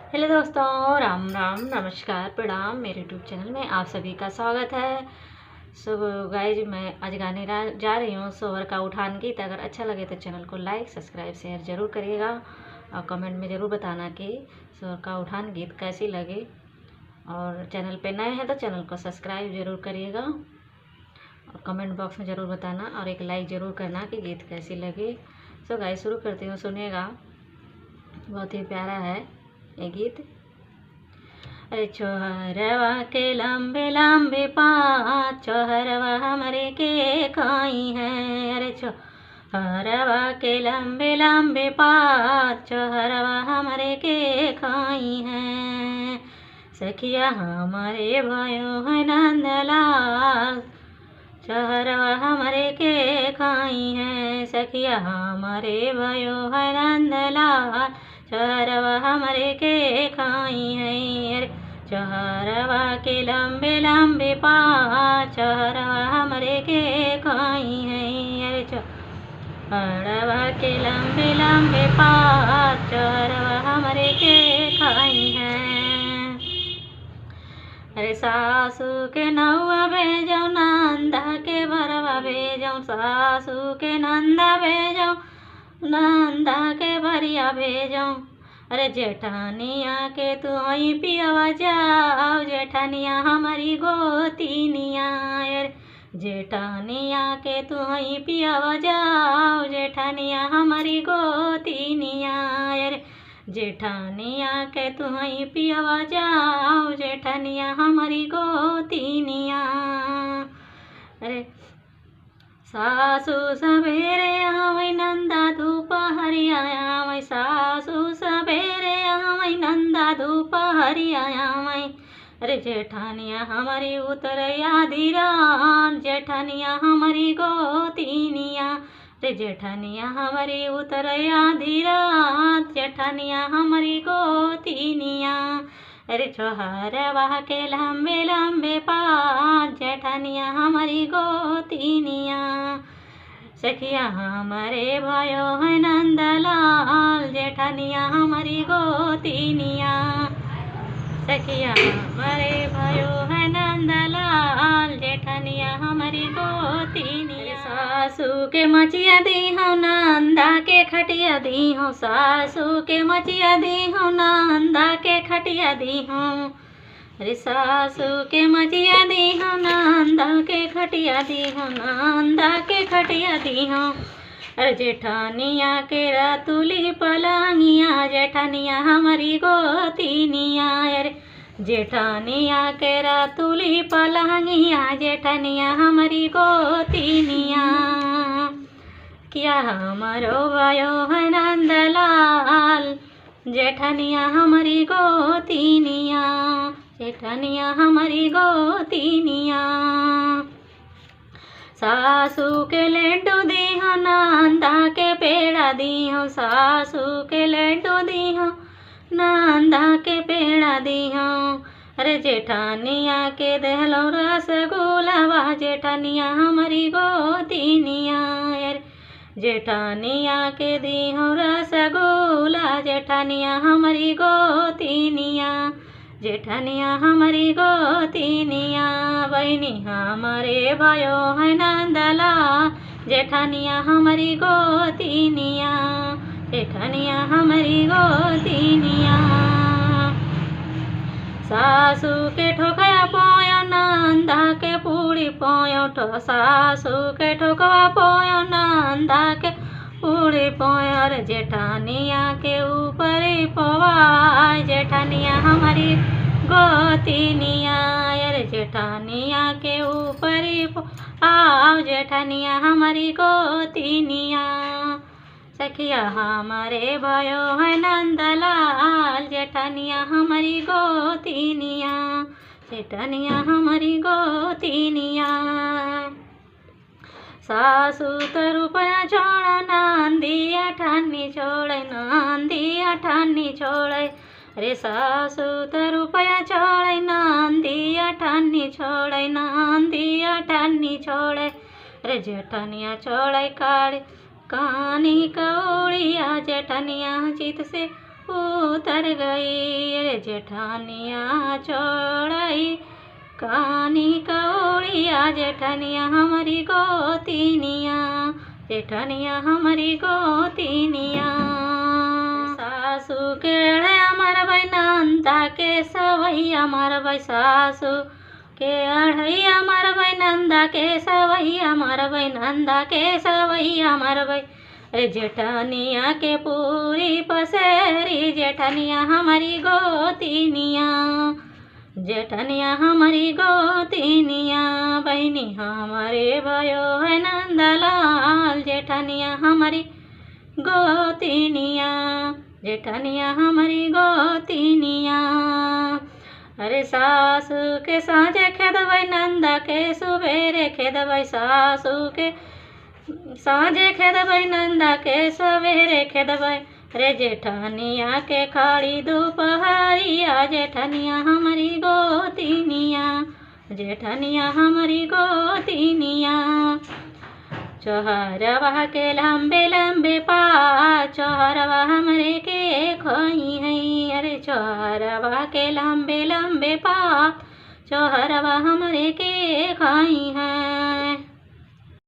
Hello दोस्तों, राम राम, नमस्कार, प्रणाम। मेरे यूट्यूब चैनल में आप सभी का स्वागत है। सो गाइज, मैं आज गाने जा रही हूँ सोहर का उठान गीत। अगर अच्छा लगे तो चैनल को लाइक, सब्सक्राइब, शेयर ज़रूर करिएगा और कमेंट में ज़रूर बताना कि सोहर का उठान गीत कैसी लगे। और चैनल पे नए हैं तो चैनल को सब्सक्राइब ज़रूर करिएगा और कमेंट बॉक्स में ज़रूर बताना और एक लाइक ज़रूर करना कि गीत कैसी लगी। सो गाइज, शुरू करती हूँ, सुनिएगा। बहुत ही प्यारा है ये गीत। अरे छोहरवा के लंबे लंबे पाँव, छोहरवा हमरे के खाई हैं। अरे छोहरवा के लंबे लंबे पाँव, छोहरवा हमरे के खाई हैं। सखिया हमारे भयो है नंदलाल, छोहरवा हमरे के खाई हैं। सखिया हमारे भयो है नंदलाल, छोहरवा हमरे के खाई हैं। अरे छोहरवा के लंबे लंबे पाँव, छोहरवा हमरे के खाई हैं। अरे छोहरवा के लंबे लंबे पाँव, छोहरवा हमरे के खाई हैं। अरे सासू के नौआ भेजो, नंदा के भरवा भेजो, सासू के नंदा भेजो, नंदा के भरिया भेजो। अरे जेठानिया के तू आई पियवा जाओ, जेठानिया हमारी गोतीनिया। अरे जेठानिया के तू आई पियवा जाओ, जेठानिया हमारी गोतीनिया। अरे जेठानिया के तू आई पियवा जाओ, जेठानिया हमारी गोतीनिया। अरे सासू सवेरे आवै, नंदा दोपहरिया आवै, सासू सवेरे आवै, नंदा दोपहरिया आवै। अरे जेठानिया हमारी उतरया धीरान, जेठानिया हमारी गोतीनिया। अरे जेठानिया हमारी उतरया धीरान, जेठानिया हमारी गोतीनिया। अरे छोहरवा के लंबे लंबे पाँव, जेठानिया हमारी गोतीनिया। सखिया हमारे भयो है नंदलाल, जेठानिया हमारी गोतीनिया। सखिया हमारे भयो है नंदलाल, जेठानिया हमारी गोतीनिया। सासू के मचिया दी हो, नंदा के खटिया दी हो, सासू के मचिया दी हो, नंदा के खटिया दी हो। अरे सासू के मचिया दी हो, नंदा के खटिया दी हो, नंदा के खटिया दी हो। अरे जेठानिया के रातुली पलंगिया, जेठानिया हमारी गोतीनिया। अरे जेठानिया के रातुली पलंगिया, जेठानिया हमारी गोतीनिया। किया हमारो भयो है नंदलाल, जेठानिया हमारी गोतीनिया, जेठानिया हमारी गोतीनिया। सासू के लड्डू दी हो, नंदा के पेड़ा दी हो, सासू के लड्डू दी हो, नंदा के पेड़ा दी हो। अरे जेठानिया के दहलो रसगुल्ला, जेठानिया हमारी गोतीनिया। अरे जेठानिया के दी हो रसगुल्ला, जेठानिया हमारी गोतीनिया, जेठानिया हमारी गोतीनिया। बहनी हमारे भयो है नंदला, जेठानिया हमारी गोतीनिया, जेठानिया हमारी गोतीनिया। सासू के ठोकया पोयो, नंदा के पूड़ी पोयो, सासू के ठोकवा पोयो, नंदा के पूड़ी पोयो। अरे जेठानिया के ऊपर पवाय, जेठानिया हमारी गोतीनिया। अरे जेठानिया के ऊपर आओ, जेठानिया हमारी गोतीनिया। सखिया हमारे भयो है नंदलाल, जेठानिया हमारी गोतीनिया, जेठानिया हमारी गोतीनिया। सासू तो रुपया छोड़, नंदी अठानी छोड़े, नंदी अठानी छोड़े। अरे सासू तो रुपया छोड़े, नंदी अठानी छोड़े, नंदी अठानी छोड़े। अरे जेठानिया छोड़े काढ़ कानी कौड़िया, जेठानिया चित से उतर गई रे जेठनिया छोड़ाई कानी कौड़िया जेठनिया हमारी गोतिनिया जेठनिया हमारी गोतिनिया सासू के हमार भाई नंदा के सवैया मार भाई सासू के अढ़ैया मार भाई नंदा के सवैया मार भाई नंदा के सवैया मार भाई अरे जेठनिया के पूरी पसेरी जेठनिया हमारी गोतिनिया जेठनिया हमारी गोतिनिया बहनी हमारे भयो है नंदलाल जेठनिया हमारी गोतिनिया जेठनिया हमारी गोतिनिया अरे सासू के साँझे खेदबै नंदा के सुबेरे खेदबै सासू के साँझे खेदबै नंदा के सवेरे खेदबै रे जेठनिया के खाड़ी दोपहरिया जेठनिया हमारी गोतिनिया जेठनिया हमारी गोतिनिया चोहरवा के लंबे लंबे पाँव चोहरवा हमरे के खोई है अरे चोहरवा के लंबे लंबे पाँव चोहरवा हमरे के खोई है।